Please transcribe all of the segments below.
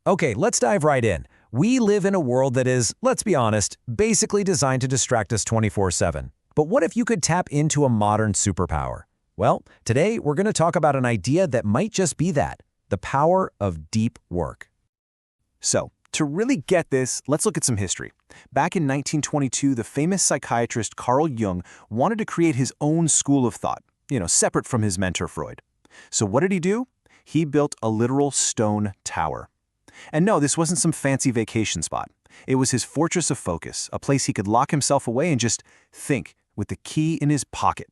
Okay, let's dive right in. We live in a world that is, let's be honest, basically designed to distract us 24/7. But what if you could tap into a modern superpower? Well, today we're going to talk about an idea that might just be that, the power of deep work. So, to really get this, let's look at some history. Back in 1922, the famous psychiatrist Carl Jung wanted to create his own school of thought, separate from his mentor Freud. So what did he do? He built a literal stone tower. And no, this wasn't some fancy vacation spot. It was his fortress of focus, a place he could lock himself away and just think with the key in his pocket.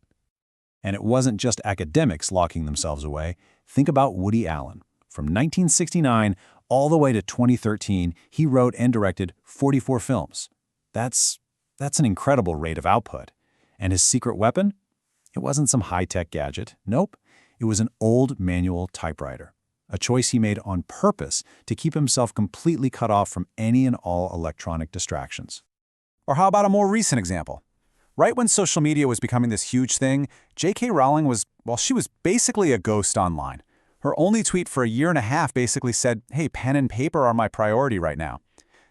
And it wasn't just academics locking themselves away. Think about Woody Allen. From 1969 all the way to 2013, he wrote and directed 44 films. That's an incredible rate of output. And his secret weapon? It wasn't some high-tech gadget. Nope. It was an old manual typewriter. A choice he made on purpose to keep himself completely cut off from any and all electronic distractions. Or how about a more recent example? Right when social media was becoming this huge thing, J.K. Rowling she was basically a ghost online. Her only tweet for a year and a half basically said, hey, pen and paper are my priority right now.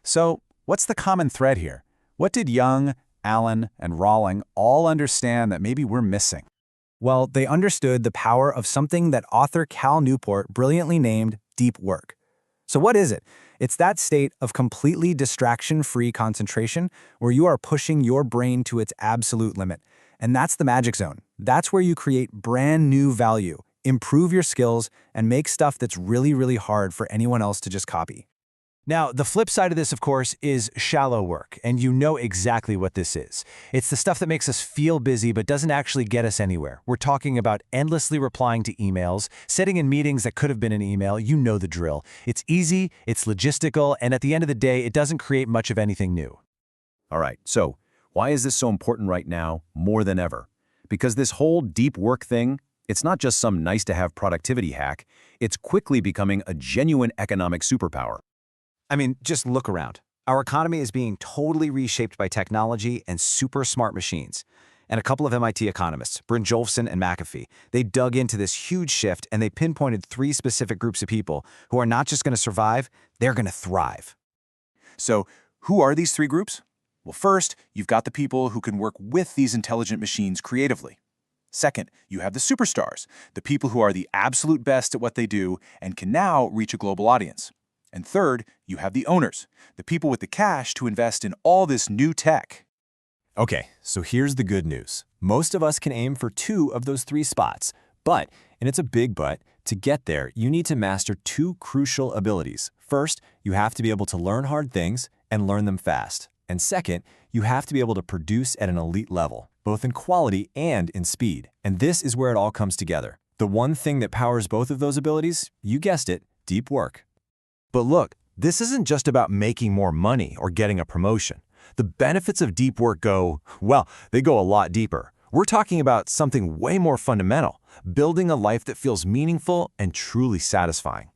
So, what's the common thread here? What did Jung, Allen, and Rowling all understand that maybe we're missing? Well, they understood the power of something that author Cal Newport brilliantly named deep work. So what is it? It's that state of completely distraction-free concentration where you are pushing your brain to its absolute limit. And that's the magic zone. That's where you create brand new value, improve your skills, and make stuff that's really, really hard for anyone else to just copy. Now, the flip side of this, of course, is shallow work, and you know exactly what this is. It's the stuff that makes us feel busy but doesn't actually get us anywhere. We're talking about endlessly replying to emails, sitting in meetings that could have been an email. You know the drill. It's easy, it's logistical, and at the end of the day, it doesn't create much of anything new. All right, so why is this so important right now, more than ever? Because this whole deep work thing, it's not just some nice-to-have productivity hack. It's quickly becoming a genuine economic superpower. I mean, just look around. Our economy is being totally reshaped by technology and super smart machines. And a couple of MIT economists, Brynjolfsson and McAfee, they dug into this huge shift and they pinpointed 3 specific groups of people who are not just going to survive, they're going to thrive. So, who are these 3 groups? Well, first, you've got the people who can work with these intelligent machines creatively. Second, you have the superstars, the people who are the absolute best at what they do and can now reach a global audience. And third, you have the owners, the people with the cash to invest in all this new tech. Okay, so here's the good news. Most of us can aim for 2 of those 3 spots, but, and it's a big but, to get there, you need to master 2 crucial abilities. First, you have to be able to learn hard things and learn them fast. And second, you have to be able to produce at an elite level, both in quality and in speed. And this is where it all comes together. The one thing that powers both of those abilities, you guessed it, deep work. But look, this isn't just about making more money or getting a promotion. The benefits of deep work they go a lot deeper. We're talking about something way more fundamental, building a life that feels meaningful and truly satisfying.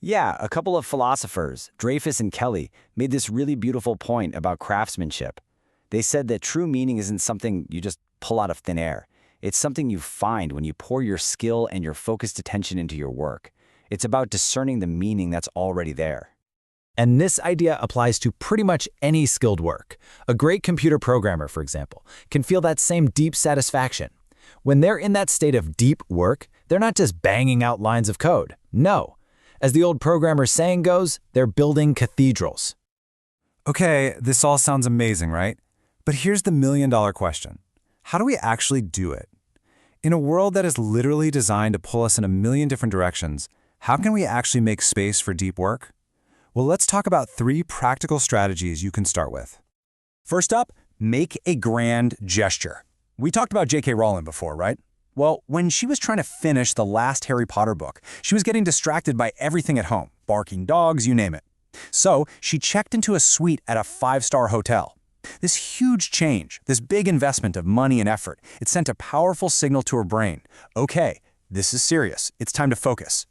Yeah, a couple of philosophers, Dreyfus and Kelly, made this really beautiful point about craftsmanship. They said that true meaning isn't something you just pull out of thin air. It's something you find when you pour your skill and your focused attention into your work. It's about discerning the meaning that's already there. And this idea applies to pretty much any skilled work. A great computer programmer, for example, can feel that same deep satisfaction. When they're in that state of deep work, they're not just banging out lines of code. No. As the old programmer saying goes, they're building cathedrals. Okay, this all sounds amazing, right? But here's the million-dollar question. How do we actually do it? In a world that is literally designed to pull us in a million different directions, how can we actually make space for deep work? Well, let's talk about 3 practical strategies you can start with. First up, make a grand gesture. We talked about J.K. Rowling before, right? Well, when she was trying to finish the last Harry Potter book, she was getting distracted by everything at home, barking dogs, you name it. So she checked into a suite at a 5-star hotel. This huge change, this big investment of money and effort, it sent a powerful signal to her brain. Okay, this is serious. It's time to focus.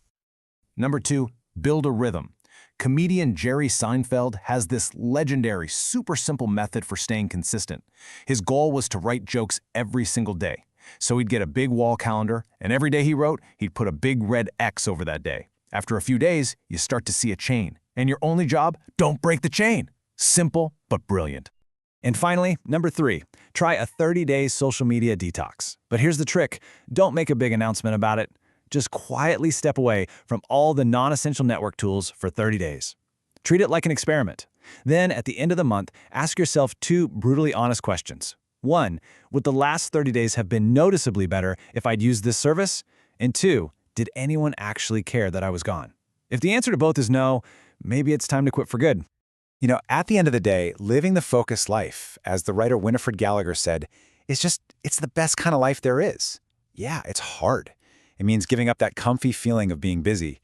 Number 2, build a rhythm. Comedian Jerry Seinfeld has this legendary, super simple method for staying consistent. His goal was to write jokes every single day. So he'd get a big wall calendar, and every day he wrote, he'd put a big red X over that day. After a few days, you start to see a chain. And your only job? Don't break the chain. Simple, but brilliant. And finally, number 3, try a 30-day social media detox. But here's the trick. Don't make a big announcement about it. Just quietly step away from all the non-essential network tools for 30 days. Treat it like an experiment. Then, at the end of the month, ask yourself 2 brutally honest questions. 1, would the last 30 days have been noticeably better if I'd used this service? And 2, did anyone actually care that I was gone? If the answer to both is no, maybe it's time to quit for good. You know, at the end of the day, living the focused life, as the writer Winifred Gallagher said, it's the best kind of life there is. Yeah, it's hard. It means giving up that comfy feeling of being busy.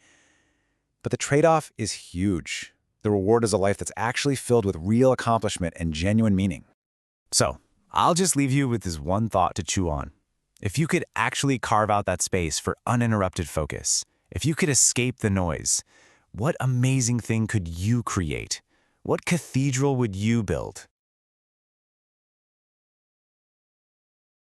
But the trade-off is huge. The reward is a life that's actually filled with real accomplishment and genuine meaning. So, I'll just leave you with this one thought to chew on. If you could actually carve out that space for uninterrupted focus, if you could escape the noise, what amazing thing could you create? What cathedral would you build?